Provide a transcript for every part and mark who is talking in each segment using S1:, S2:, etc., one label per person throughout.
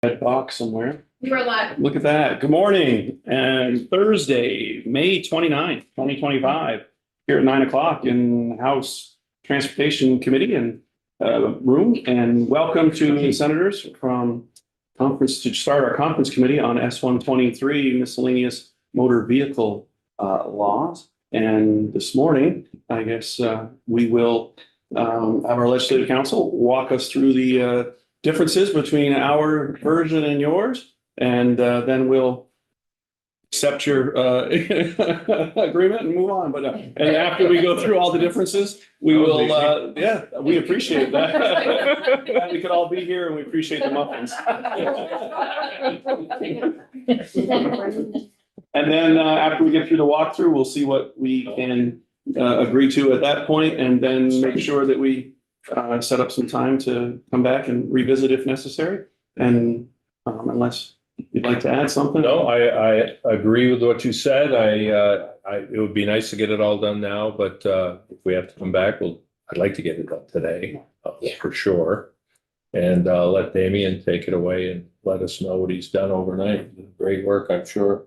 S1: Red box somewhere.
S2: You are live.
S1: Look at that. Good morning. And Thursday, May 29th, 2025, here at 9 o'clock in House Transportation Committee and room. And welcome to the senators from conference to start our conference committee on S.123 miscellaneous motor vehicle laws. And this morning, I guess we will have our legislative council walk us through the differences between our version and yours, and then we'll accept your agreement and move on. But and after we go through all the differences, we will. Yeah, we appreciate that. We could all be here, and we appreciate the muffins. And then after we get through the walkthrough, we'll see what we can agree to at that point, and then make sure that we set up some time to come back and revisit if necessary. And unless you'd like to add something.
S3: No, I agree with what you said. It would be nice to get it all done now, but if we have to come back, I'd like to get it done today, for sure. And let Damien take it away and let us know what he's done overnight. Great work, I'm sure.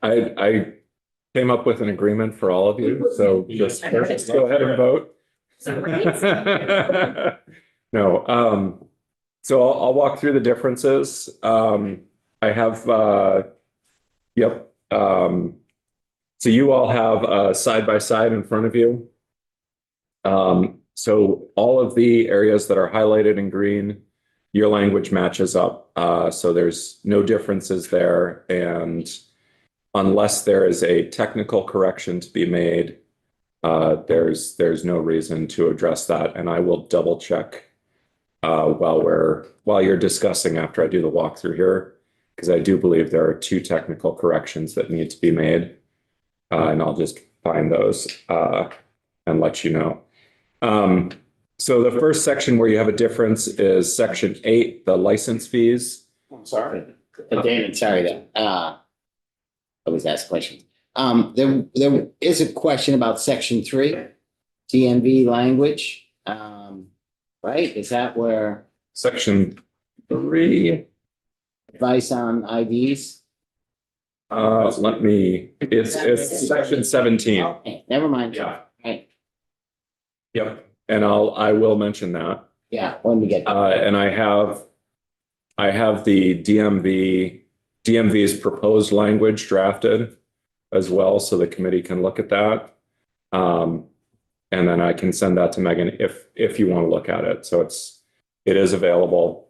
S4: I came up with an agreement for all of you, so just go ahead and vote. No, so I'll walk through the differences. I have, yep. So you all have a side by side in front of you. So all of the areas that are highlighted in green, your language matches up. So there's no differences there. And unless there is a technical correction to be made, there's no reason to address that, and I will double check while you're discussing after I do the walkthrough here, because I do believe there are two technical corrections that need to be made, and I'll just find those and let you know. So the first section where you have a difference is section 8, the license fees.
S1: I'm sorry.
S5: David, sorry that I was asked a question. There is a question about section 3, DMV language. Right? Is that where
S4: Section 3.
S5: advice on IDs?
S4: It's section 17.
S5: Okay, never mind.
S4: Yeah.
S5: Right.
S4: Yep. And I will mention that.
S5: Yeah, when we get
S4: And I have the DMV's proposed language drafted as well, so the committee can look at that. And then I can send that to Megan if you want to look at it. So it is available.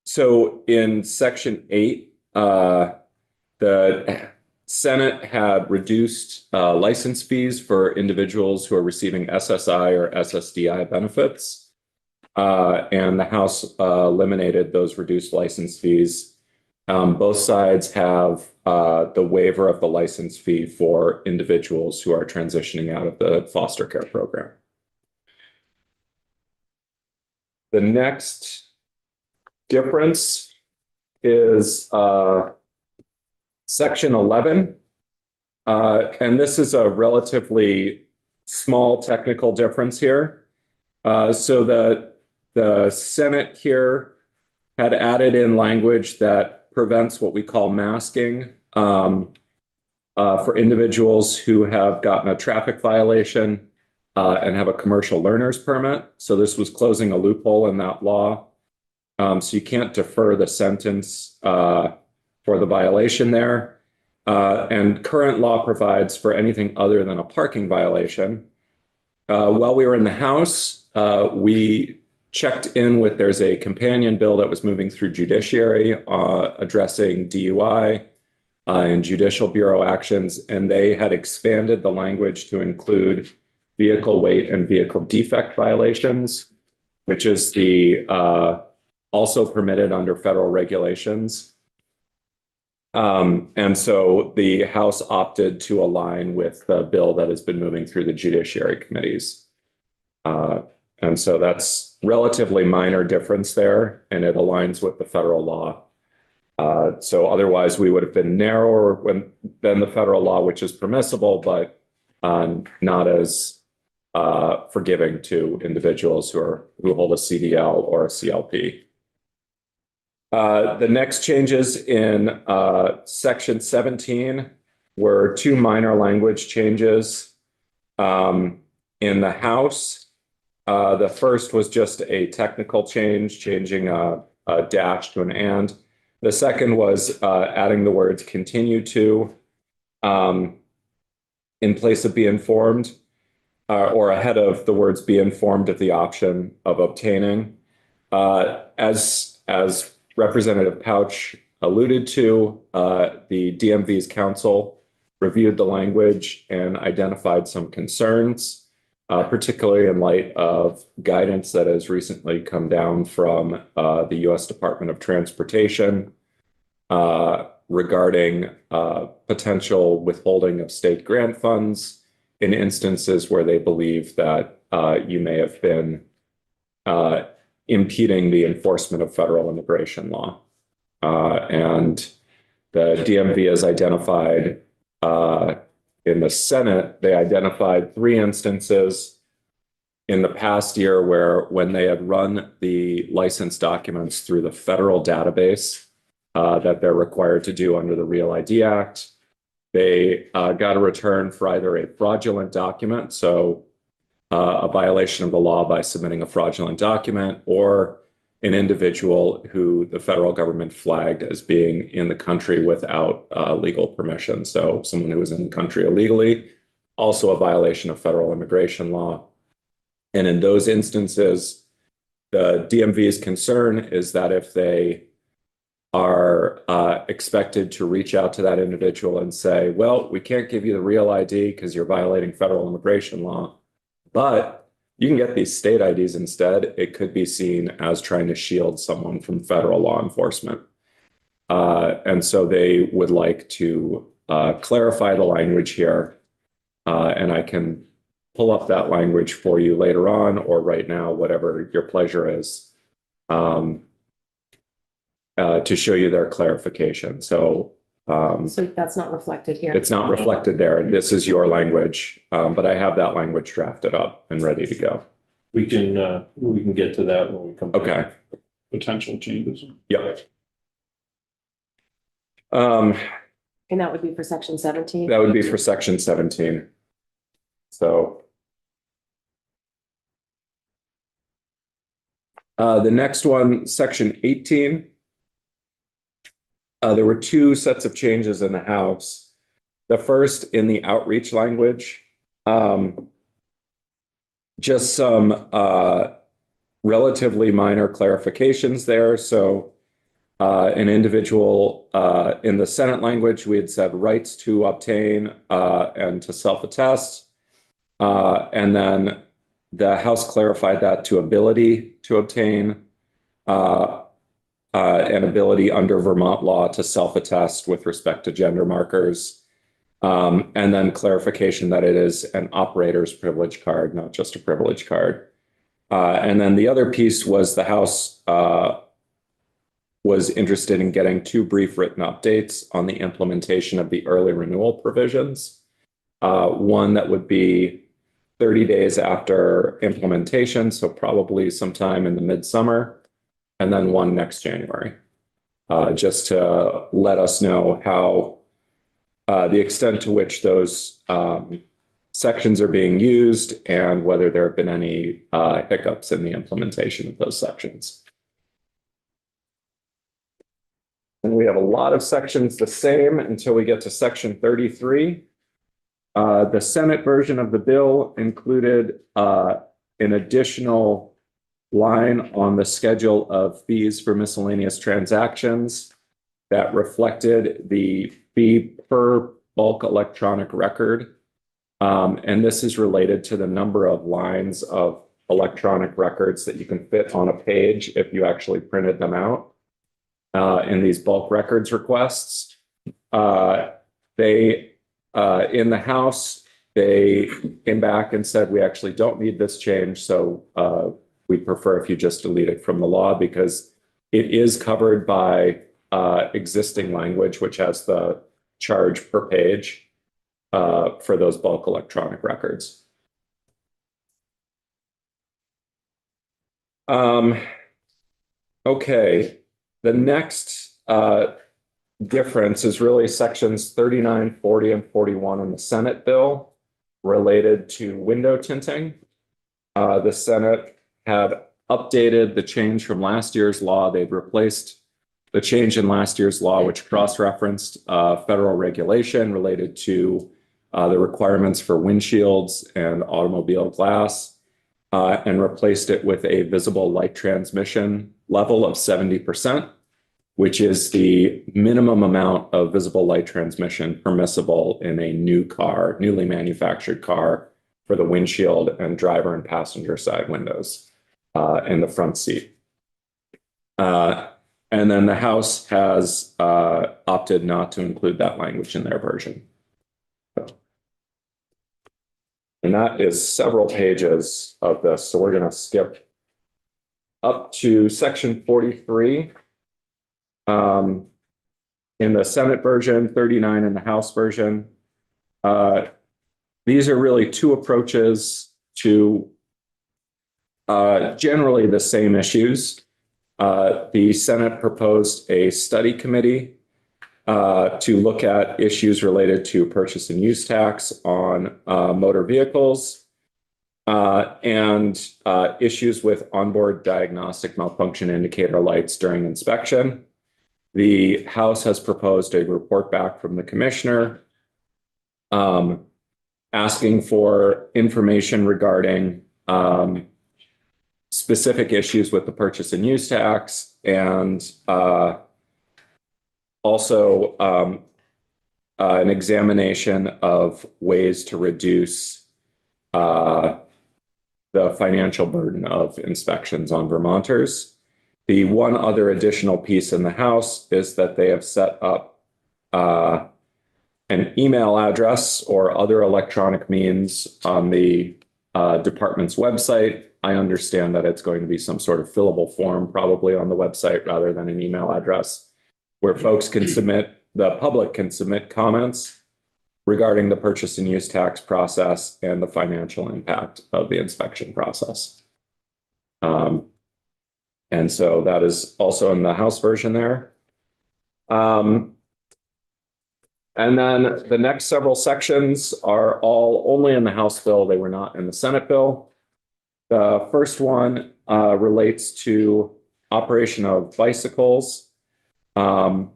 S4: So in section 8, the Senate had reduced license fees for individuals who are receiving SSI or SSDI benefits. And the House eliminated those reduced license fees. Both sides have the waiver of the license fee for individuals who are transitioning out of the foster care program. The next difference is section 11. And this is a relatively small technical difference here. So the Senate here had added in language that prevents what we call masking for individuals who have gotten a traffic violation and have a commercial learner's permit. So this was closing a loophole in that law. So you can't defer the sentence for the violation there. And current law provides for anything other than a parking violation. While we were in the House, we checked in with, there's a companion bill that was moving through judiciary addressing DUI and judicial bureau actions, and they had expanded the language to include vehicle weight and vehicle defect violations, which is the also permitted under federal regulations. And so the House opted to align with the bill that has been moving through the judiciary committees. And so that's relatively minor difference there, and it aligns with the federal law. So otherwise we would have been narrower than the federal law, which is permissible, but not as for giving to individuals who hold a CDL or a CLP. The next changes in section 17 were two minor language changes in the House. The first was just a technical change, changing a dash to an and. The second was adding the words continue to in place of be informed, or ahead of the words be informed of the option of obtaining. As Representative Pouch alluded to, the DMV's council reviewed the language and identified some concerns, particularly in light of guidance that has recently come down from the U.S. Department of Transportation regarding potential withholding of state grant funds in instances where they believe that you may have been impeding the enforcement of federal immigration law. And the DMV has identified in the Senate, they identified 3 instances in the past year where when they had run the license documents through the federal database that they're required to do under the Real ID Act, they got a return for either a fraudulent document, so a violation of the law by submitting a fraudulent document, or an individual who the federal government flagged as being in the country without legal permission. So someone who was in the country illegally, also a violation of federal immigration law. And in those instances, the DMV's concern is that if they are expected to reach out to that individual and say, well, we can't give you the Real ID because you're violating federal immigration law, but you can get these state IDs instead, it could be seen as trying to shield someone from federal law enforcement. And so they would like to clarify the language here. And I can pull up that language for you later on or right now, whatever your pleasure is, to show you their clarification. So
S2: that's not reflected here.
S4: it's not reflected there. This is your language, but I have that language drafted up and ready to go.
S3: We can get to that when we come back.
S4: Okay.
S1: Potential changes.
S4: Yep.
S2: And that would be for section 17?
S4: That would be for section 17. So the next one, section 18. There were 2 sets of changes in the House. The first in the outreach language, just some relatively minor clarifications there. So an individual in the Senate language, we had said rights to obtain and to self-attest. And then the House clarified that to ability to obtain and ability under Vermont law to self-attest with respect to gender markers. And then clarification that it is an operator's privilege card, not just a privilege card. And then the other piece was the House was interested in getting 2 brief written updates on the implementation of the early renewal provisions. One that would be 30 days after implementation, so probably sometime in the midsummer, and then one next January, just to let us know how the extent to which those sections are being used and whether there have been any hiccups in the implementation of those sections. And we have a lot of sections the same until we get to section 33. The Senate version of the bill included an additional line on the schedule of fees for miscellaneous transactions that reflected the fee per bulk electronic record. And this is related to the number of lines of electronic records that you can fit on a page if you actually printed them out in these bulk records requests. In the House, they came back and said, we actually don't need this change. So we prefer if you just delete it from the law because it is covered by existing language, which has the charge per page for those bulk electronic records. Okay, the next difference is really sections 39, 40, and 41 in the Senate bill related to window tinting. The Senate had updated the change from last year's law. They'd replaced the change in last year's law, which cross-referenced federal regulation related to the requirements for windshields and automobile glass, and replaced it with a visible light transmission level of 70%, which is the minimum amount of visible light transmission permissible in a new car, newly manufactured car, for the windshield and driver and passenger side windows in the front seat. And then the House has opted not to include that language in their version. And that is several pages of this. So we're going to skip up to section 43 in the Senate version, 39 in the House version. These are really two approaches to generally the same issues. The Senate proposed a study committee to look at issues related to purchase and use tax on motor vehicles and issues with onboard diagnostic malfunction indicator lights during inspection. The House has proposed a report back from the commissioner asking for information regarding specific issues with the purchase and use tax, and also an examination of ways to reduce the financial burden of inspections on Vermonters. The one other additional piece in the House is that they have set up an email address or other electronic means on the department's website. I understand that it's going to be some sort of fillable form probably on the website rather than an email address where folks can submit, the public can submit comments regarding the purchase and use tax process and the financial impact of the inspection process. And so that is also in the House version there. And then the next several sections are all only in the House bill. They were not in the Senate bill. The first one relates to operation of bicycles. And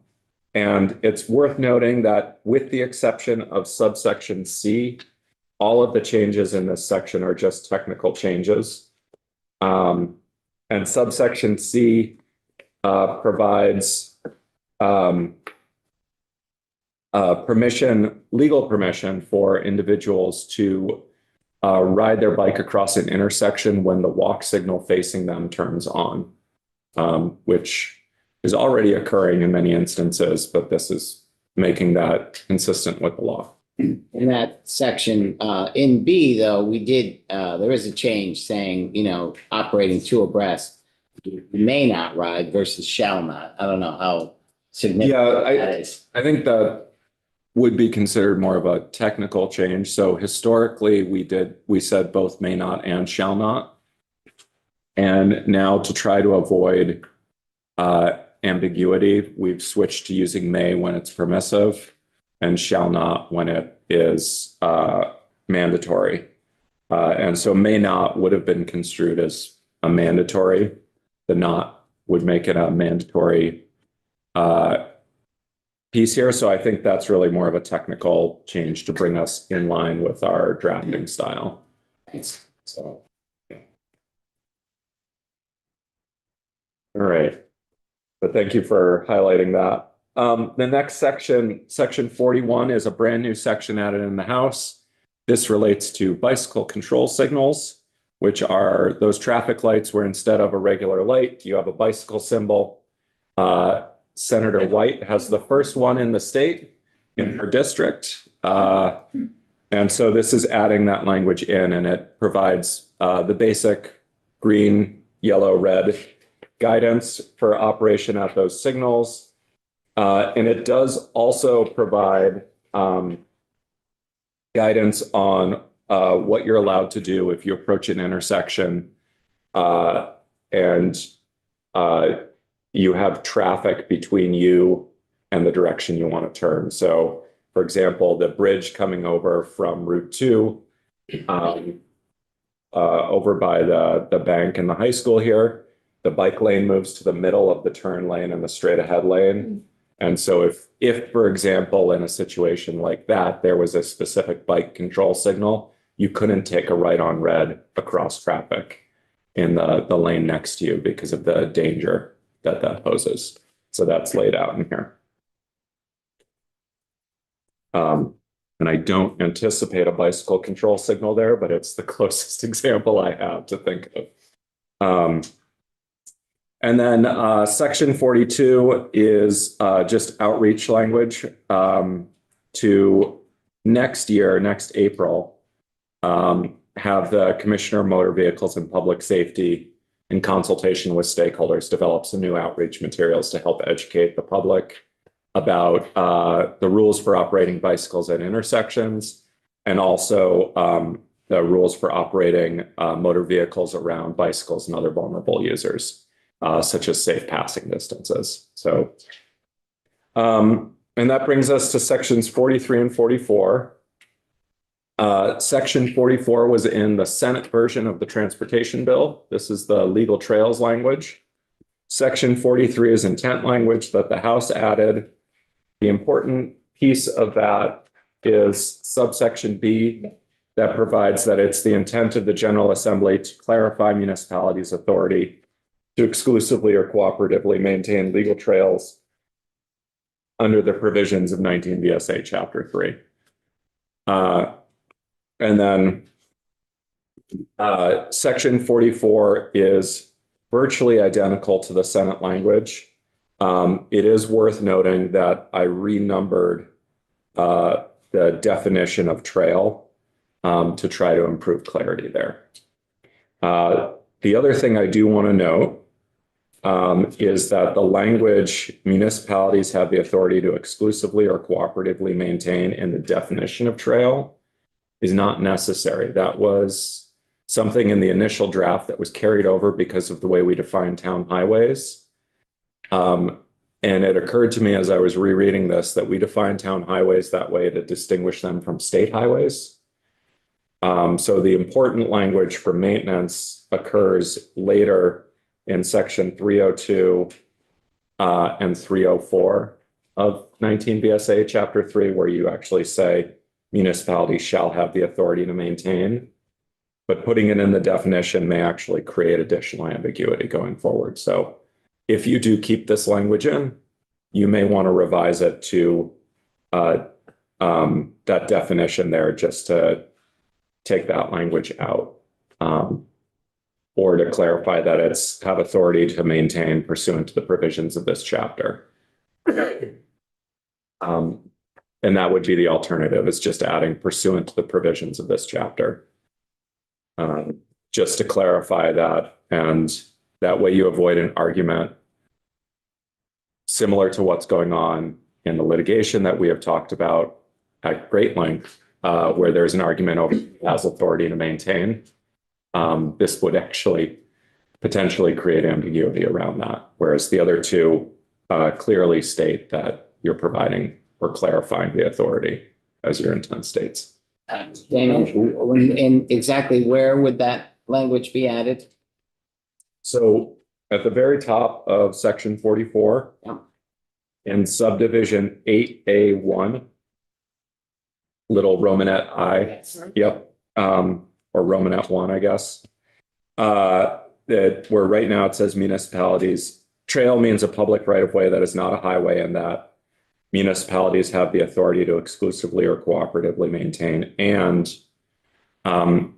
S4: it's worth noting that with the exception of subsection C, all of the changes in this section are just technical changes. And subsection C provides legal permission for individuals to ride their bike across an intersection when the walk signal facing them turns on, which is already occurring in many instances, but this is making that consistent with the law.
S5: In that section, in B, though, we did, there is a change saying, operating two abreast, you may not ride versus shall not. I don't know how significant that is.
S4: I think that would be considered more of a technical change. So historically, we said both may not and shall not. And now to try to avoid ambiguity, we've switched to using may when it's permissive and shall not when it is mandatory. And so may not would have been construed as a mandatory. The not would make it a mandatory piece here. So I think that's really more of a technical change to bring us in line with our drafting style. So, yeah. All right. But thank you for highlighting that. The next section, section 41, is a brand new section added in the House. This relates to bicycle control signals, which are those traffic lights where instead of a regular light, you have a bicycle symbol. Senator White has the first one in the state in her district. And so this is adding that language in, and it provides the basic green, yellow, red guidance for operation at those signals. And it does also provide guidance on what you're allowed to do if you approach an intersection and you have traffic between you and the direction you want to turn. So, for example, the bridge coming over from Route 2 over by the bank and the high school here, the bike lane moves to the middle of the turn lane and the straight ahead lane. And so if, for example, in a situation like that, there was a specific bike control signal, you couldn't take a right on red across traffic in the lane next to you because of the danger that poses. So that's laid out in here. And I don't anticipate a bicycle control signal there, but it's the closest example I have to think of. And then section 42 is just outreach language to next year, next April, have the Commissioner of Motor Vehicles and Public Safety in consultation with stakeholders develop some new outreach materials to help educate the public about the rules for operating bicycles at intersections, and also the rules for operating motor vehicles around bicycles and other vulnerable users, such as safe passing distances. So, and that brings us to sections 43 and 44. Section 44 was in the Senate version of the transportation bill. This is the legal trails language. Section 43 is intent language that the House added. The important piece of that is subsection B that provides that it's the intent of the General Assembly to clarify municipalities' authority to exclusively or cooperatively maintain legal trails under the provisions of 19 VSA Chapter 3. And then section 44 is virtually identical to the Senate language. It is worth noting that I renumbered the definition of trail to try to improve clarity there. The other thing I do want to note is that the language municipalities have the authority to exclusively or cooperatively maintain in the definition of trail is not necessary. That was something in the initial draft that was carried over because of the way we define town highways. And it occurred to me as I was rereading this that we define town highways that way to distinguish them from state highways. So the important language for maintenance occurs later in section 302 and 304 of 19 VSA Chapter 3, where you actually say municipalities shall have the authority to maintain. But putting it in the definition may actually create additional ambiguity going forward. So if you do keep this language in, you may want to revise it to that definition there just to take that language out, or to clarify that it's have authority to maintain pursuant to the provisions of this chapter. And that would be the alternative, is just adding pursuant to the provisions of this chapter. Just to clarify that, and that way you avoid an argument similar to what's going on in the litigation that we have talked about at great length, where there's an argument over who has authority to maintain. This would actually potentially create ambiguity around that, whereas the other two clearly state that you're providing or clarifying the authority as your intent states.
S5: Daniel, and exactly where would that language be added?
S4: So at the very top of section 44,
S5: Yeah.
S4: in subdivision 8A1, little Romanet I, yep, or Romanet 1, I guess. That where right now it says municipalities, trail means a public right of way that is not a highway, and that municipalities have the authority to exclusively or cooperatively maintain. And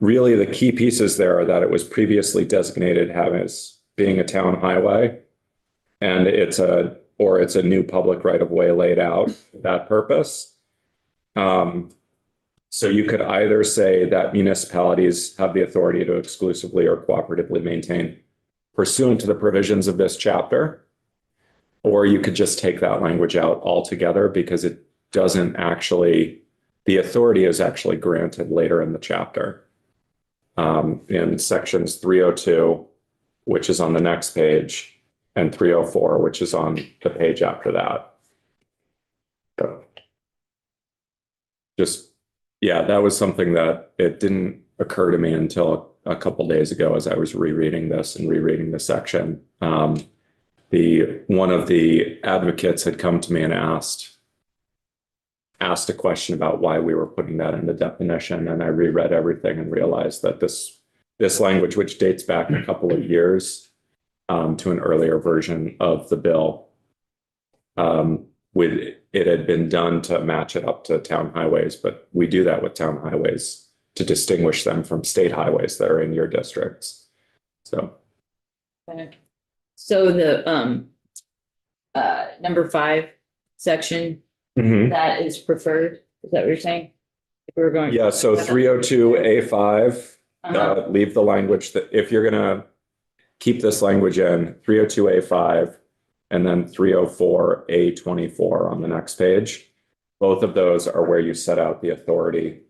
S4: really the key pieces there are that it was previously designated as being a town highway, and it's a new public right of way laid out for that purpose. So you could either say that municipalities have the authority to exclusively or cooperatively maintain pursuant to the provisions of this chapter, or you could just take that language out altogether, because it doesn't actually, the authority is actually granted later in the chapter. In sections 302, which is on the next page, and 304, which is on the page after that. So just, yeah, that was something that it didn't occur to me until a couple days ago as I was rereading this and rereading the section. One of the advocates had come to me and asked a question about why we were putting that in the definition, and I reread everything and realized that this language, which dates back a couple of years to an earlier version of the bill, it had been done to match it up to town highways, but we do that with town highways to distinguish them from state highways that are in your districts. So.
S6: So the number 5 section, that is preferred, is that what you're saying? If we were going.
S4: Yeah, so 302A5, leave the language that if you're gonna keep this language in, 302A5 and then 304A24 on the next page. Both of those are where you set out the authority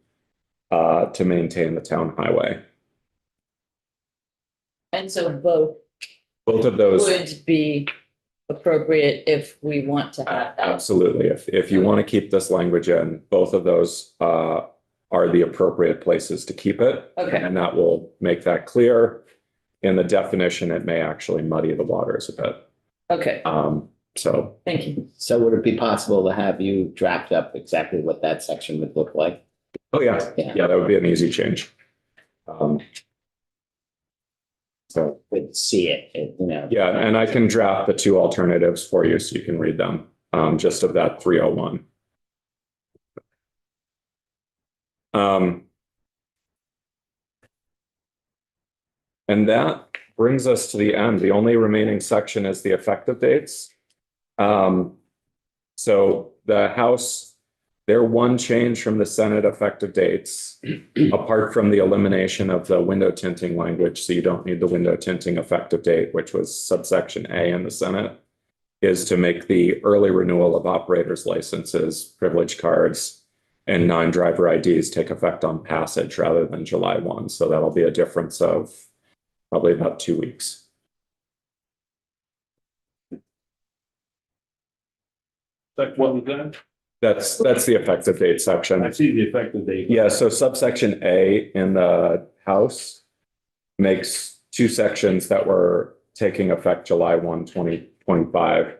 S4: to maintain the town highway.
S6: And so both
S4: Both of those.
S6: would be appropriate if we want to have that.
S4: Absolutely. If you want to keep this language in, both of those are the appropriate places to keep it.
S6: Okay.
S4: And that will make that clear. In the definition, it may actually muddy the waters a bit.
S6: Okay,
S4: So.
S6: thank you.
S5: So would it be possible to have you draft up exactly what that section would look like?
S4: Oh, yeah. Yeah, that would be an easy change. So.
S5: Could see it,
S4: Yeah, and I can draft the 2 alternatives for you so you can read them, just of that 301. And that brings us to the end. The only remaining section is the effective dates. So the House, their one change from the Senate effective dates, apart from the elimination of the window tinting language, so you don't need the window tinting effective date, which was subsection A in the Senate, is to make the early renewal of operators licenses, privilege cards, and non-driver IDs take effect on passage rather than July 1. So that'll be a difference of probably about 2 weeks.
S1: What was that?
S4: That's the effective date section.
S1: I see the effective date.
S4: Yeah, so subsection A in the House makes 2 sections that were taking effect July 1, 2025,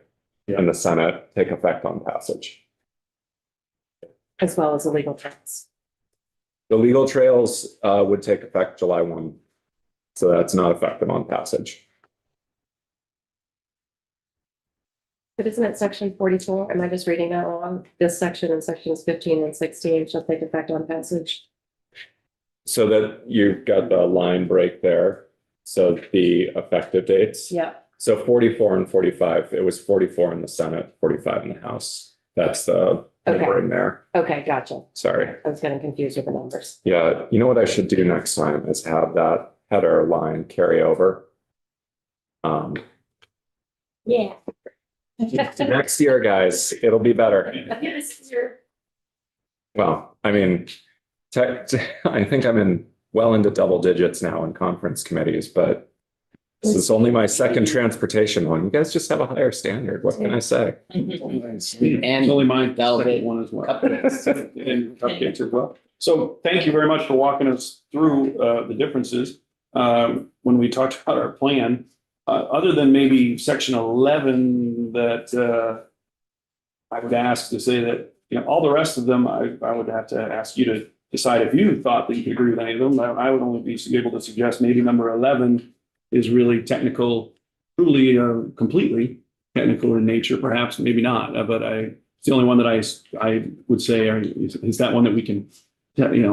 S4: and the Senate take effect on passage.
S2: As well as the legal trails.
S4: The legal trails would take effect July 1, so that's not effective on passage.
S2: But isn't it section 44? Am I just reading that wrong? This section and sections 15 and 16 shall take effect on passage.
S4: So that you've got the line break there. So the effective dates.
S2: Yeah.
S4: So 44 and 45, it was 44 in the Senate, 45 in the House. That's the number in there.
S2: Okay, gotcha.
S4: Sorry.
S2: I was getting confused with the numbers.
S4: Yeah, you know what I should do next time is have that header line carry over.
S2: Yeah.
S4: Next year, guys, it'll be better. Well, I mean, I think I'm well into double digits now in conference committees, but this is only my second transportation one. You guys just have a higher standard. What can I say?
S5: And
S1: It's only mine,
S5: velvet
S1: second one as well.
S5: cupcakes.
S1: And cupcakes as well. So thank you very much for walking us through the differences. When we talked about our plan, other than maybe section 11 that I would ask to say that, all the rest of them, I would have to ask you to decide if you thought that you could agree with any of them. I would only be able to suggest maybe number 11 is really technical, truly, completely technical in nature, perhaps, maybe not, but it's the only one that I would say is that one that we can,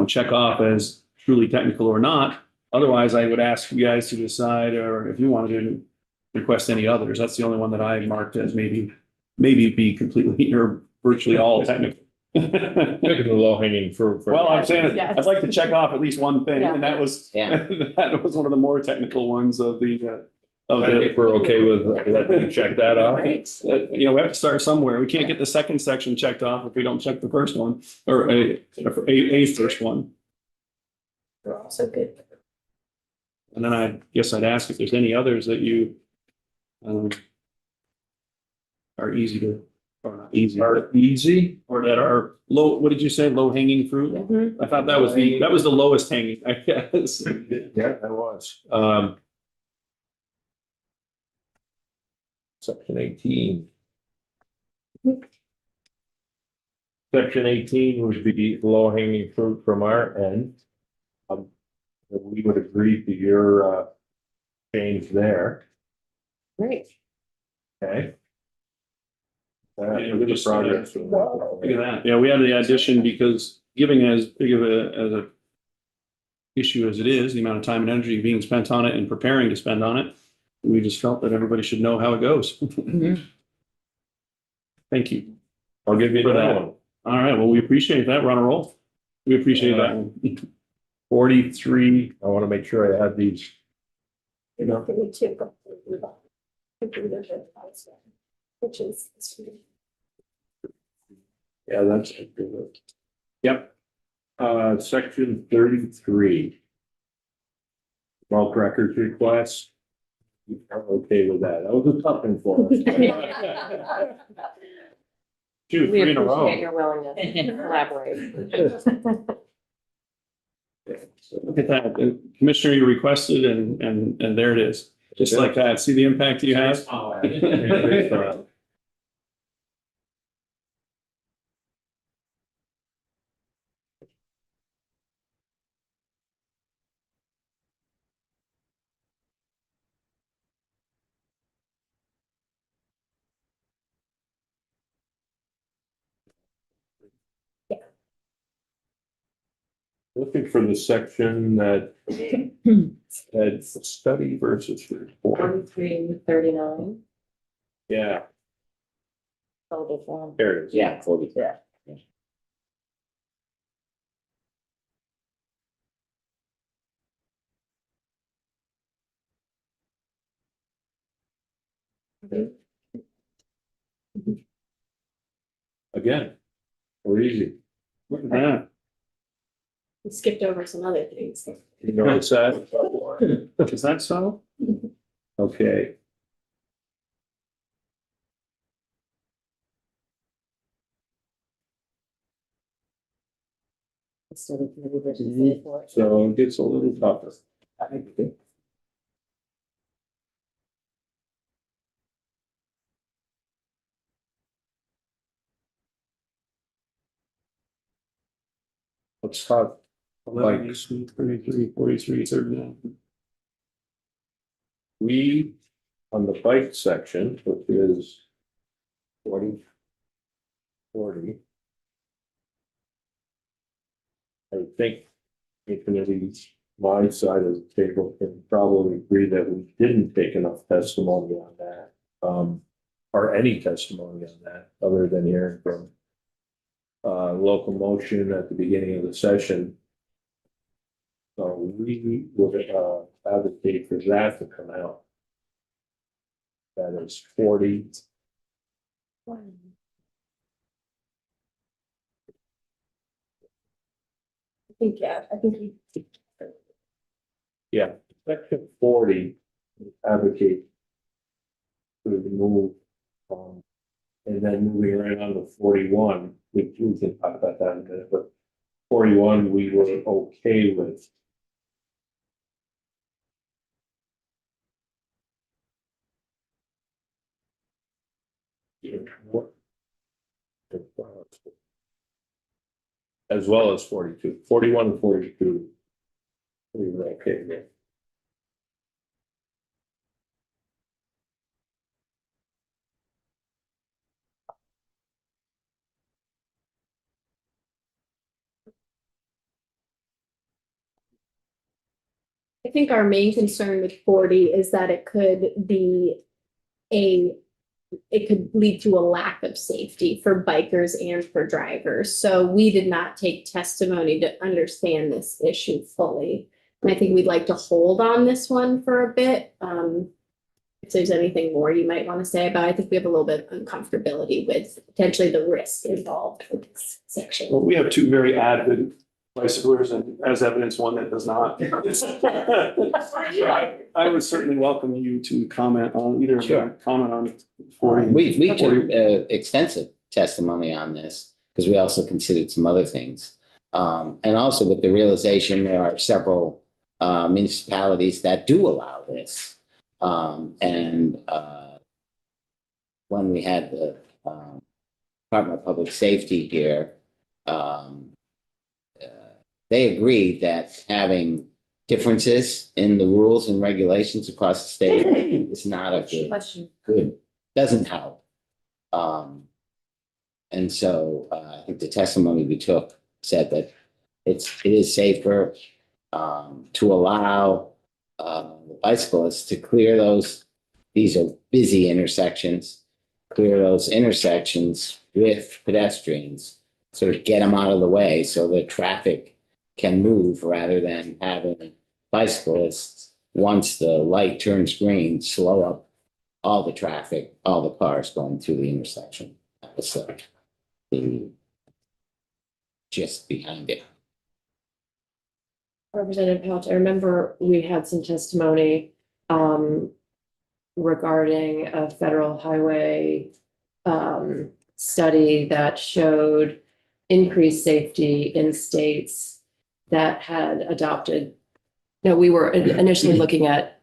S1: check off as truly technical or not. Otherwise, I would ask you guys to decide, or if you wanted to request any others. That's the only one that I marked as maybe be completely or virtually all technical.
S3: Look at the low hanging fruit.
S1: Well, I'm saying
S2: Yes.
S1: I'd like to check off at least one thing,
S2: Yeah.
S1: and that was
S5: Yeah.
S1: that was one of the more technical ones of the.
S3: I think we're okay with letting you check that off.
S2: Right.
S1: We have to start somewhere. We can't get the second section checked off if we don't check the first one, or a first one.
S2: They're also good.
S1: And then I guess I'd ask if there's any others that you are easy to, or not easy,
S3: Are easy?
S1: or that are low, what did you say, low hanging fruit?
S2: Mhm.
S1: I thought that was the lowest hanging, I guess.
S3: Yeah, that was. Section 18. Section 18 would be low hanging fruit from our end. We would agree to your change there,
S2: Great.
S3: okay?
S1: Yeah, we
S3: Look at the
S1: just,
S3: progress.
S1: Look at that. Yeah, we had the addition because giving as big of a issue as it is, the amount of time and energy being spent on it and preparing to spend on it, we just felt that everybody should know how it goes. Thank you.
S3: I'll give you
S1: For
S3: another
S1: that.
S3: one.
S1: All right, well, we appreciate that. We're on a roll. We appreciate that one. 43,
S3: I want to make sure I have these.
S2: Which is.
S3: Yeah, that's good. Yep. Section 33. Bulk records request. I'm okay with that. That was a tough one for us.
S1: two,
S2: We
S1: 3 in a
S2: appreciate
S1: row.
S2: your willingness to collaborate.
S1: Look at that. Commissioner, you requested and there it is. Just like that. See the impact you have?
S3: Looking for the section that had study versus report.
S2: 4339.
S3: Yeah,
S2: Total form.
S3: there it is.
S5: Yeah, 40.
S6: Yeah.
S3: Again, we're easy.
S1: Look at that.
S2: We skipped over some other things.
S3: You know what's that?
S1: Is that so?
S3: Okay.
S6: Study committee versus study for it.
S3: So it gets a little tougher. Let's talk
S1: 11,
S3: Bikes.
S1: 33, 43, 39.
S3: We, on the bike section, which is 40. I think the committee's my side of the table can probably agree that we didn't take enough testimony on that. Or any testimony on that, other than hearing from local motion at the beginning of the session. So we would advocate for that to come out. That is 40.
S2: I think you.
S3: Yeah, section 40 advocate to move, and then moving right on to 41, we can talk about that in a minute, but 41, we were okay with. As well as 42, 41 and 42. We were okay with.
S7: I think our main concern with 40 is that it could lead to a lack of safety for bikers and for drivers. So we did not take testimony to understand this issue fully. And I think we'd like to hold on this one for a bit. If there's anything more you might want to say about it, I think we have a little bit of uncomfortability with potentially the risk involved with this section.
S1: Well, we have two very avid bicyclers and as evidence one that does not. I would certainly welcome you to comment on either of
S5: Sure.
S1: them, comment on 40.
S5: We took
S1: 40.
S5: extensive testimony on this because we also considered some other things. And also with the realization there are several municipalities that do allow this. When we had the Department of Public Safety here, they agreed that having differences in the rules and regulations across the state is not a good, doesn't help. And so I think the testimony we took said that it is safer to allow the bicyclists to clear these are busy intersections, clear those intersections with pedestrians, sort of get them out of the way so the traffic can move rather than having bicyclists, once the light turns green, slow up all the traffic, all the cars going through the intersection. That was the gist behind it.
S2: Representative Couch, I remember we had some testimony regarding a federal highway study that showed increased safety in states that had adopted. No, we were initially looking at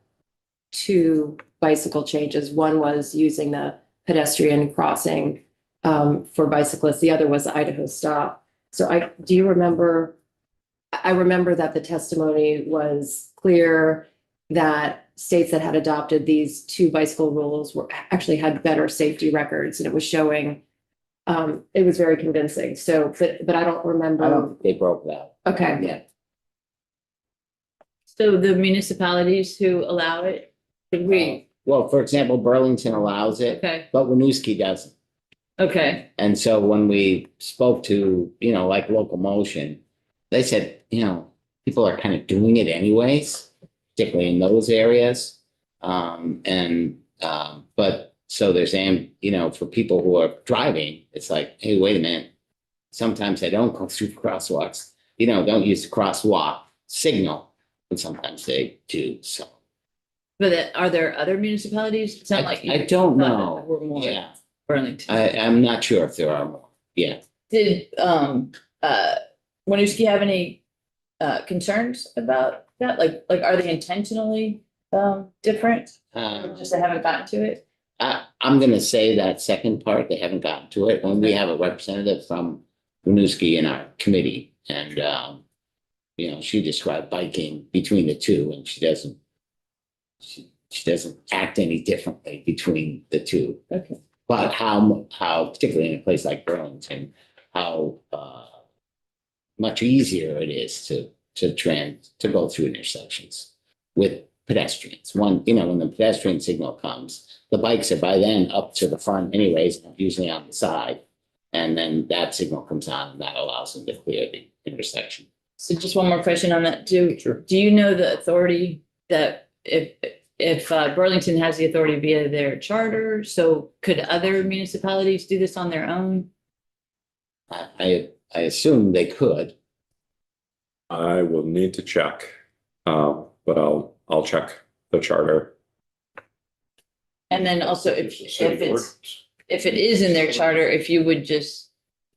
S2: two bicycle changes. One was using the pedestrian crossing for bicyclists. The other was the Idaho stop. So do you remember? I remember that the testimony was clear that states that had adopted these two bicycle rules actually had better safety records, and it was showing. It was very convincing. So, but I don't remember.
S5: They broke that.
S2: Okay.
S5: Yeah.
S6: So the municipalities who allow it, could we,
S5: Well, for example, Burlington allows it,
S6: okay,
S5: but Winooski doesn't.
S6: okay,
S5: And so when we spoke to, like Local Motion, they said, people are kind of doing it anyways, particularly in those areas. But so there's, for people who are driving, it's like, hey, wait a minute. Sometimes they don't go through crosswalks, don't use the crosswalk signal, and sometimes they do, so.
S6: but are there other municipalities? It sounded like.
S5: I don't
S6: thought
S5: know.
S6: there were more.
S5: Yeah,
S6: Burlington.
S5: I'm not sure if there are more. Yeah.
S6: Did Winooski have any concerns about that? Like are they intentionally different? Or just they haven't gotten to it?
S5: I'm gonna say that second part, they haven't gotten to it, when we have a representative from Winooski in our committee, and she described biking between the two, and she doesn't act any differently between the two.
S6: Okay.
S5: But how particularly in a place like Burlington, how much easier it is to go through intersections with pedestrians. When the pedestrian signal comes, the bikes are by then up to the front anyways, usually on the side. And then that signal comes on and that allows them to clear the intersection.
S6: So just one more question on that. Do you know the authority that if Burlington has the authority via their charter, so could other municipalities do this on their own?
S5: I assume they could.
S4: I will need to check, but I'll check the charter.
S6: And then also if it is in their charter, if you would just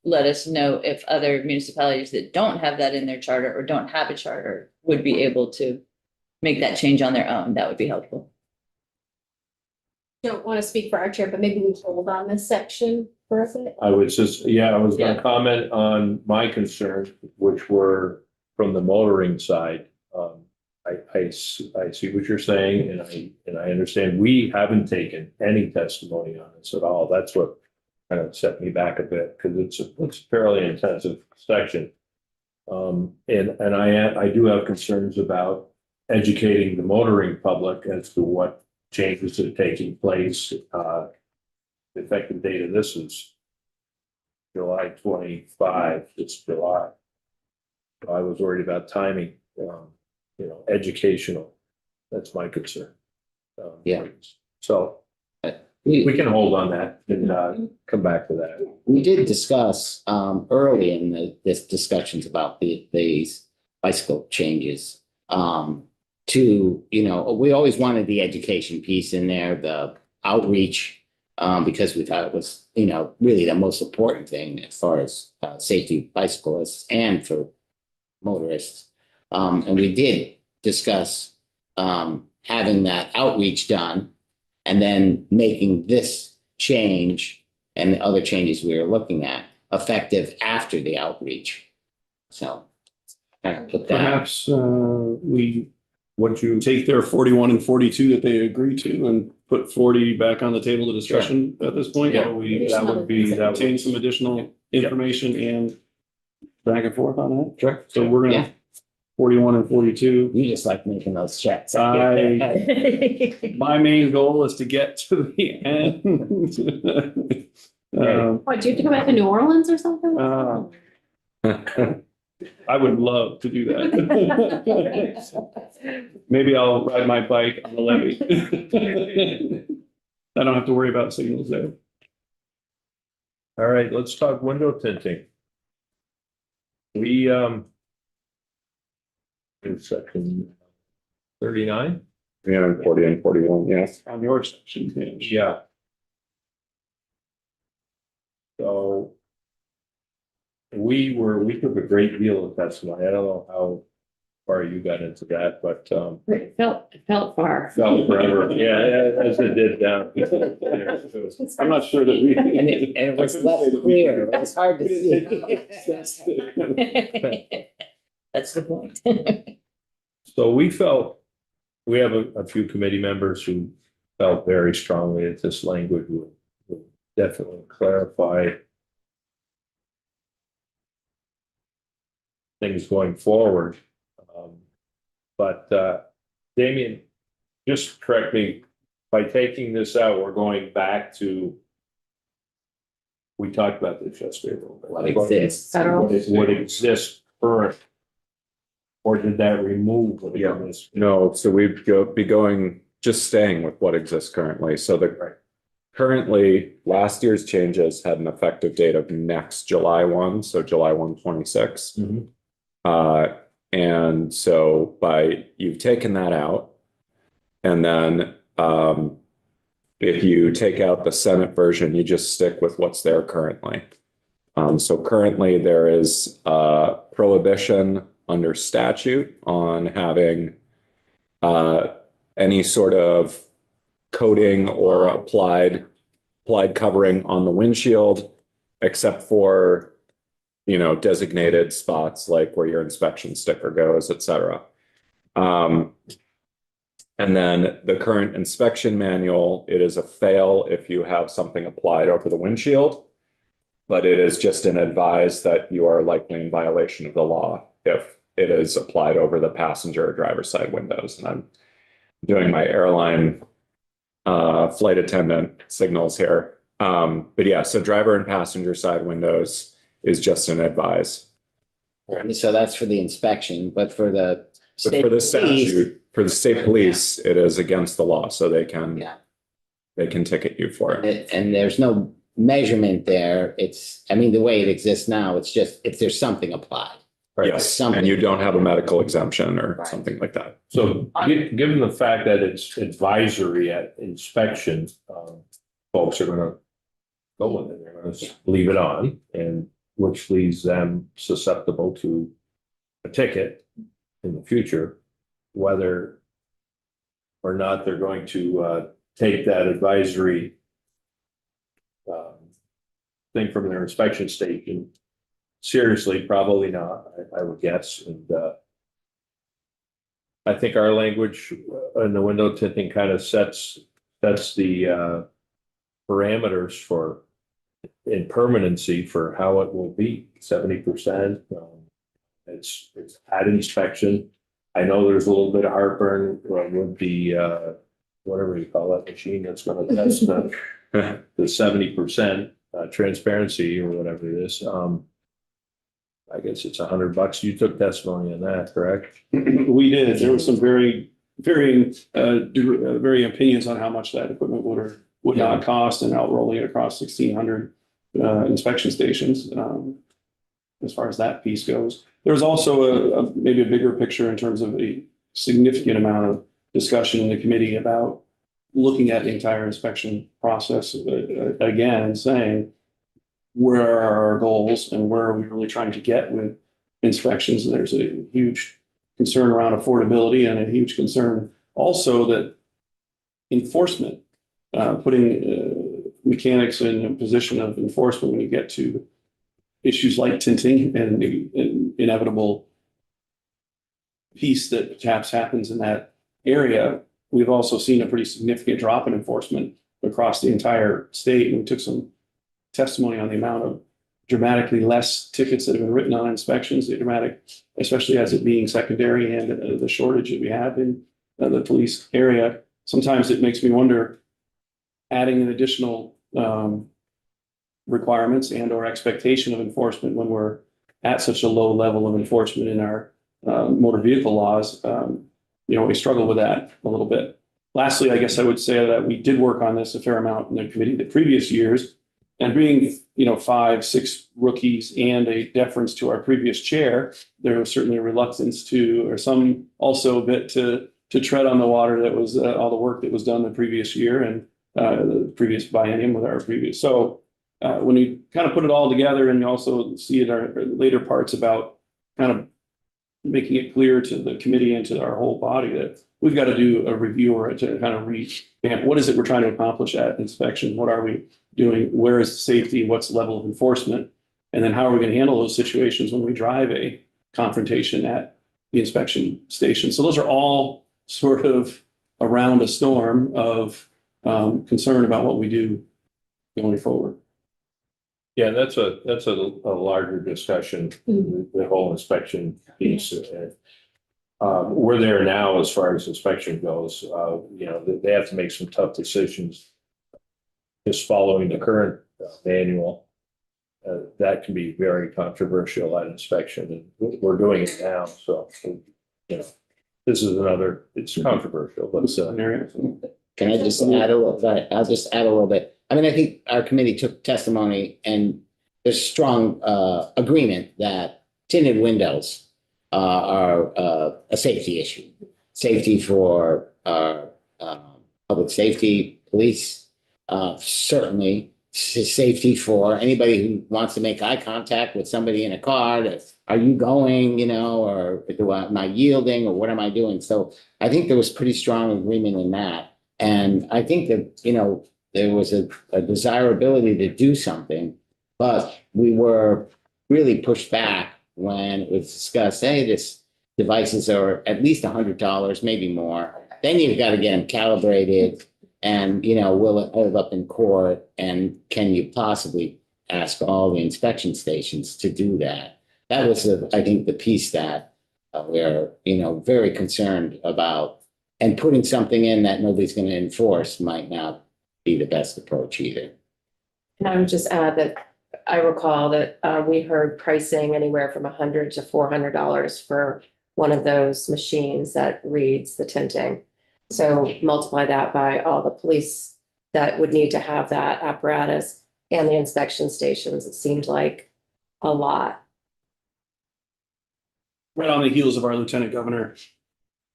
S6: let us know if other municipalities that don't have that in their charter or don't have a charter would be able to make that change on their own, that would be helpful.
S7: Don't want to speak for our chair, but maybe we hold on this section for a bit.
S3: I was gonna comment on my concerns, which were from the motoring side. I see what you're saying, and I understand we haven't taken any testimony on this at all. That's what kind of set me back a bit, because it's a fairly intensive section. And I do have concerns about educating the motoring public as to what changes are taking place. The effective date of this is July 25, it's July. I was worried about timing, educational. That's my concern.
S5: Yeah.
S3: So. we can hold on that and come back to that.
S5: We did discuss early in this discussions about these bicycle changes. We always wanted the education piece in there, the outreach, because we thought it was, really the most important thing as far as safety bicyclists and for motorists. And we did discuss having that outreach done and then making this change and the other changes we were looking at effective after the outreach. So kind of put that.
S1: Perhaps we
S3: What you,
S1: take their 41 and 42 that they agreed to and put 40 back on the table to discussion at this point.
S3: yeah,
S1: Or we
S3: that would be, that
S1: obtain
S3: would,
S1: some additional information and back and forth on that.
S3: sure.
S1: So we're
S5: Yeah.
S1: gonna 41 and 42.
S5: You just like making those checks.
S1: My main goal is to get to the end.
S7: What, do you have to go back to New Orleans or something?
S1: I would love to do that. Maybe I'll ride my bike on the levee. I don't have to worry about signals there.
S3: All right, let's talk window tinting. We, in section 39?
S4: Yeah, 40 and 41, yes.
S1: On your section, yeah.
S3: Yeah. So we took a great deal of testimony. I don't know how far you got into that, but
S2: It felt far.
S3: felt forever. Yeah, as it did down.
S1: I'm not sure that we.
S5: And it was less clear. It was hard to see.
S6: That's the point.
S3: So we have a few committee members who felt very strongly that this language would definitely clarify things going forward. But Damien, just correct me, by taking this out, we're going back to, we talked about this yesterday a little bit.
S5: What exists.
S2: Federal.
S3: What exists current. Or did that remove what
S4: Yeah.
S3: exists?
S4: No, so we'd be going, just staying with what exists currently. So currently, last year's changes had an effective date of next July 1, so July 1, 26.
S3: Mhm.
S4: And so you've taken that out. And then if you take out the Senate version, you just stick with what's there currently. So currently there is a prohibition under statute on having any sort of coating or applied covering on the windshield, except for, designated spots like where your inspection sticker goes, et cetera. And then the current inspection manual, it is a fail if you have something applied over the windshield, but it is just an advise that you are likely in violation of the law if it is applied over the passenger or driver's side windows. And I'm doing my airline flight attendant signals here. But yeah, so driver and passenger side windows is just an advise.
S5: So that's for the inspection, but for the
S4: But for the
S5: state police,
S4: statute, for the state police, it is against the law, so they can ticket you for it.
S5: and there's no measurement there. The way it exists now, it's just if there's something applied.
S4: Yes,
S5: Something.
S4: and you don't have a medical exemption or
S5: Right.
S4: something like that.
S3: So given the fact that it's advisory at inspection, folks are gonna go with it. They're gonna leave it on, and which leaves them susceptible to a ticket in the future, whether or not they're going to take that advisory thing from their inspection station seriously. Probably not, I would guess. And I think our language in the window tinting kind of sets the parameters for in permanency for how it will be 70%. It's at inspection. I know there's a little bit of heartburn with the whatever you call that machine that's going to test the 70% transparency or whatever it is. I guess it's $100. You took testimony on that, correct?
S1: We did. There were some very opinions on how much that equipment would not cost and outrolling it across 1,600 inspection stations. As far as that piece goes, there's also maybe a bigger picture in terms of a significant amount of discussion in the committee about looking at the entire inspection process again and saying, where are our goals and where are we really trying to get with inspections? And there's a huge concern around affordability and a huge concern also that enforcement, putting mechanics in a position of enforcement when you get to issues like tinting and the inevitable piece that perhaps happens in that area. We've also seen a pretty significant drop in enforcement across the entire state. And we took some testimony on the amount of dramatically less tickets that have been written on inspections, the dramatic, especially as it being secondary and the shortage that we have in the police area. Sometimes it makes me wonder, adding an additional requirements and or expectation of enforcement when we're at such a low level of enforcement in our motor vehicle laws, we struggle with that a little bit. Lastly, I guess I would say that we did work on this a fair amount in the committee the previous years, and being 5, 6 rookies and a deference to our previous chair, there was certainly a reluctance to, or some also a bit to tread on the water that was all the work that was done the previous year and the previous biennium with our previous. So when you kind of put it all together, and you also see it our later parts about kind of making it clear to the committee and to our whole body that we've got to do a review or to kind of revamp what is it we're trying to accomplish at inspection? What are we doing? Where is the safety? What's the level of enforcement? And then how are we going to handle those situations when we drive a confrontation at the inspection station? So those are all sort of around a storm of concern about what we do going forward.
S3: Yeah, that's a larger discussion, the whole inspection piece. We're there now as far as inspection goes. They have to make some tough decisions. Just following the current manual, that can be very controversial at inspection, and we're doing it now. So, this is another. It's controversial, but
S5: Can I just add a little bit? I'll just add a little bit. I mean, I think our committee took testimony and there's strong agreement that tinted windows are a safety issue. Safety for public safety, police, certainly safety for anybody who wants to make eye contact with somebody in a car. Are you going, or am I yielding, or what am I doing? So I think there was pretty strong agreement in that. And I think that, there was a desirability to do something, but we were really pushed back when it was discussed, hey, this devices are at least $100, maybe more. Then you've got to get them calibrated and, will it hold up in court? And can you possibly ask all the inspection stations to do that? That was, I think, the piece that we're, very concerned about. And putting something in that nobody's going to enforce might not be the best approach either.
S2: And I would just add that I recall that we heard pricing anywhere from $100 to $400 for one of those machines that reads the tinting. So multiply that by all the police that would need to have that apparatus and the inspection stations. It seemed like a lot.
S1: Right on the heels of our lieutenant governor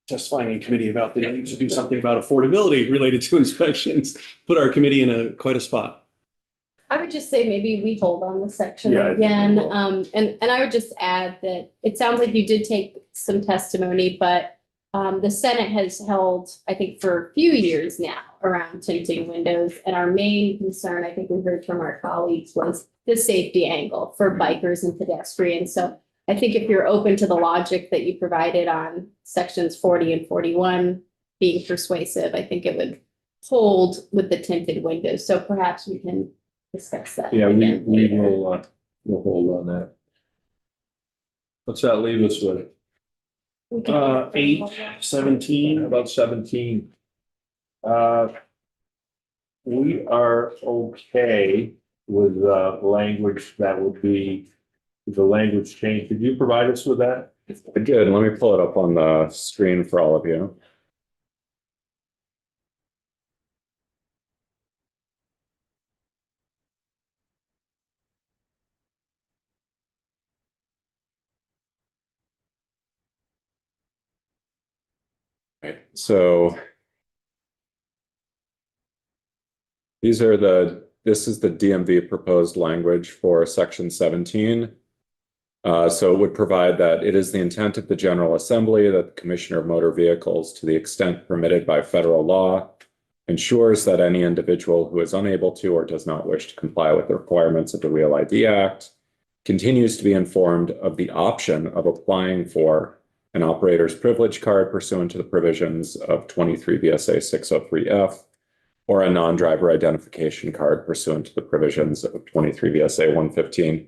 S1: testifying in committee about the need to do something about affordability related to inspections, put our committee in quite a spot.
S7: I would just say maybe we hold on the section
S1: Yeah, I think we
S7: again.
S1: will.
S7: And I would just add that it sounds like you did take some testimony, but the Senate has held, I think, for a few years now around tinting windows. And our main concern, I think we heard from our colleagues, was the safety angle for bikers and pedestrians. So I think if you're open to the logic that you provided on sections 40 and 41 being persuasive, I think it would hold with the tinted windows. So perhaps we can discuss that.
S3: yeah,
S7: again
S3: we
S7: later.
S3: will we'll hold on that. What's that leave us with?
S7: We can-
S1: 8-17.
S3: How about 17? We are okay with language that would be the language change. Could you provide us with that?
S4: Good. Let me pull it up on the screen for all of you. Right, so this is the DMV proposed language for section 17. So it would provide that it is the intent of the General Assembly that the Commissioner of Motor Vehicles, to the extent permitted by federal law, ensures that any individual who is unable to or does not wish to comply with the requirements of the Real ID Act continues to be informed of the option of applying for an operator's privilege card pursuant to the provisions of 23 VSA 603F, or a non-driver identification card pursuant to the provisions of 23 VSA 115.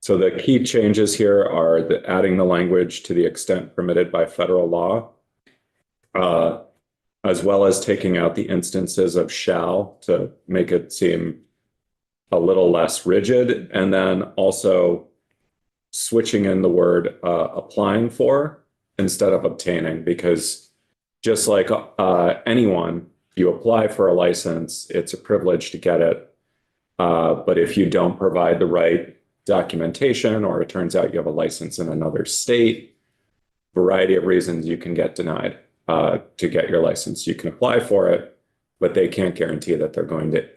S4: So the key changes here are adding the language to the extent permitted by federal law, as well as taking out the instances of shall to make it seem a little less rigid, and then also switching in the word applying for instead of obtaining, because just like anyone, you apply for a license, it's a privilege to get it. But if you don't provide the right documentation, or it turns out you have a license in another state, variety of reasons you can get denied to get your license. You can apply for it, but they can't guarantee that they're going to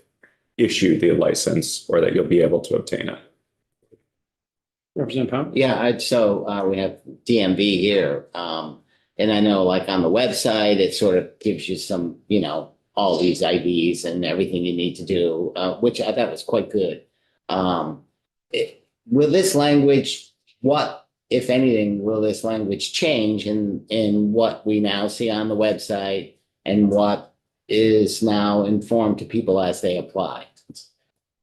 S4: issue the license or that you'll be able to obtain it.
S1: Representative Pound?
S5: Yeah, so we have DMV here. And I know like on the website, it sort of gives you some, all these IDs and everything you need to do, which I thought was quite good. Will this language, what, if anything, will this language change in what we now see on the website and what is now informed to people as they apply?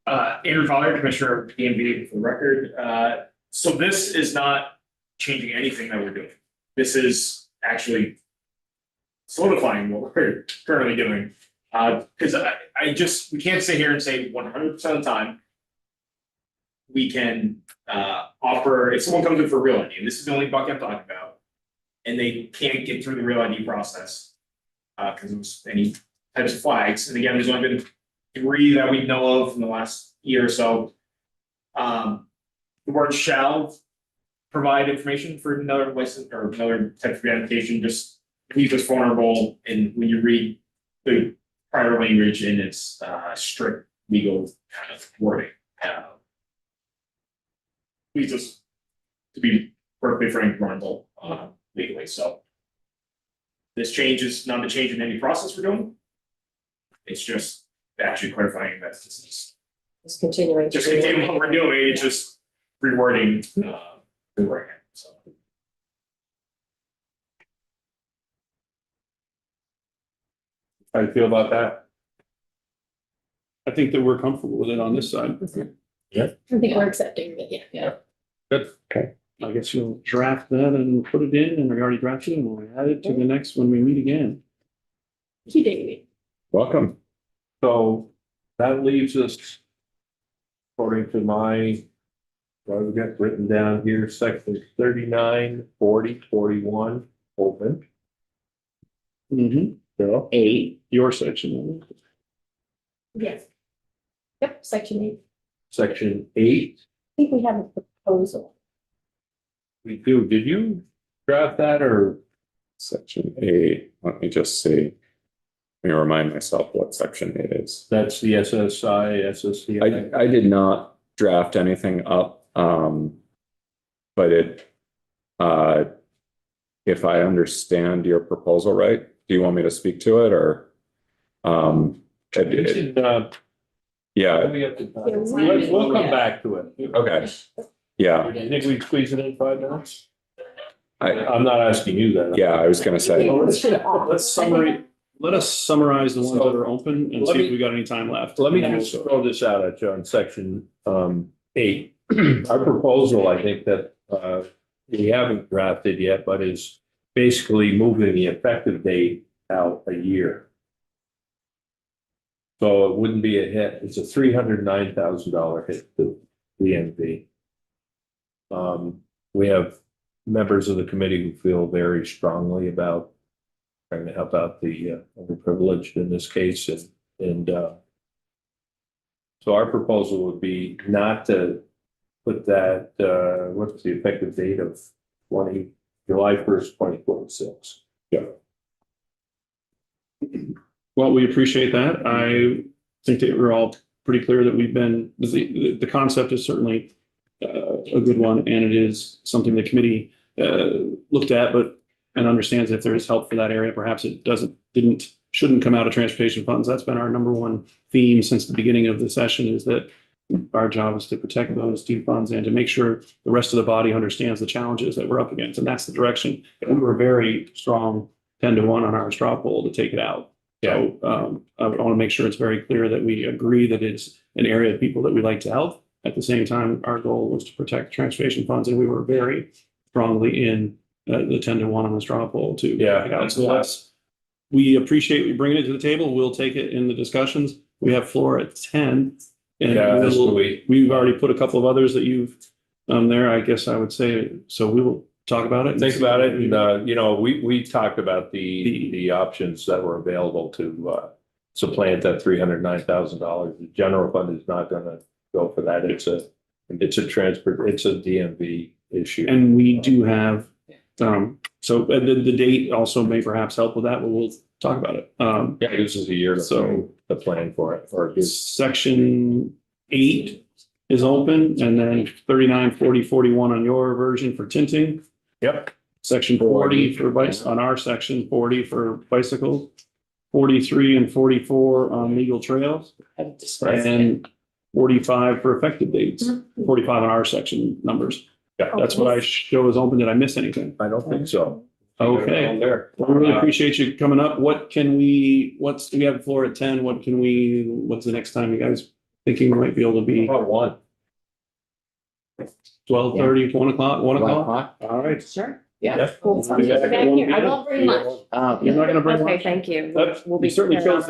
S8: Andrew Fowler, Commissioner of DMV for the record. So this is not changing anything that we're doing. This is actually solidifying what we're currently doing. Because we can't sit here and say 100% of the time we can offer, if someone comes in for real ID, and this is the only bucket I'm talking about, and they can't get through the real ID process because of any types of flags. And again, there's only been 3 that we know of in the last year or so. The word shall provide information for another license or another type of identification just leaves us vulnerable. And when you read the prior language in its strict legal kind of wording, leads us to be perfectly frank vulnerable legally. So this change is not a change in any process we're doing. It's just actually clarifying that this is
S2: Just continuing.
S8: just continuing what we're doing, it's just rewording it. So
S3: How do you feel about that?
S1: I think that we're comfortable with it on this side.
S7: I think we're accepting it, yeah.
S3: Good.
S1: Okay. I guess you'll draft that and put it in, and we already drafted it, and we'll add it to the next when we meet again.
S7: Thank you, David.
S4: Welcome.
S3: So that leaves us, according to what I've got written down here, section 39, 40, 41, open.
S1: Mm-hmm.
S3: Bill?
S5: 8.
S1: Your section.
S7: Yes. Yep, section 8.
S3: Section 8,
S7: I think we have a proposal.
S3: we do. Did you draft that or?
S4: Section 8, let me just see. Let me remind myself what section 8 is.
S3: That's the SSI, SSCI?
S4: I did not draft anything up, but if I understand your proposal right, do you want me to speak to it or? Yeah,
S3: We have to, we'll come back to it.
S4: okay, yeah,
S3: You think we squeeze it in 5 minutes?
S4: I,
S3: I'm not asking you that.
S4: yeah, I was gonna say,
S1: Let us summarize the ones that are open and
S3: Let
S1: see
S3: me-
S1: if we got any time left.
S3: Let me just throw this out at you on section 8. Our proposal, I think that we haven't drafted yet, but is basically moving the effective date out a year. So it wouldn't be a hit. It's a $309,000 hit to DMV. We have members of the committee who feel very strongly about trying to help out the underprivileged in this case, and so our proposal would be not to put that, what's the effective date of July 1st, 2026.
S4: Yeah.
S1: Well, we appreciate that. I think that we're all pretty clear that we've been, the concept is certainly a good one, and it is something the committee looked at, and understands if there is help for that area, perhaps it shouldn't come out of transportation funds. That's been our number one theme since the beginning of the session, is that our job is to protect those deep funds and to make sure the rest of the body understands the challenges that we're up against. And that's the direction. And we were very strong 10-1 on our straw poll to take it out. So I want to make sure it's very clear that we agree that it's an area of people that we like to help. At the same time, our goal was to protect transportation funds, and we were very strongly in the 10-1 on the straw poll too.
S3: Yeah.
S1: So we appreciate you bringing it to the table. We'll take it in the discussions. We have floor at 10. And we've already put a couple of others that you've there, I guess I would say. So we will talk about it.
S3: Think about it. And, we talked about the options that were available to supplant that $309,000. The general fund is not gonna go for that. It's a DMV issue.
S1: And we do have, so the date also may perhaps help with that, but we'll talk about it.
S3: This is a year to plan for it.
S1: Section 8 is open, and then 39, 40, 41 on your version for tinting.
S3: Yep.
S1: Section 40 for on our section, 40 for bicycles, 43 and 44 on legal trails, and 45 for effective dates, 45 on our section numbers.
S3: Yeah,
S1: That's what I show as open. Did I miss anything?
S3: I don't think so.
S1: Okay. Well, we really appreciate you coming up. We have the floor at 10. What's the next time you guys thinking we might be able to be?
S3: About 1.
S1: 12:30, 1 o'clock, 1 o'clock? All right.
S2: Sure.
S3: Yeah.
S7: We'll talk to you back here. I won't bring much.
S1: You're not gonna bring
S2: Okay,
S1: lunch?
S2: thank you.
S1: That's-
S2: We'll be
S1: you certainly
S2: prepared
S1: chose
S2: on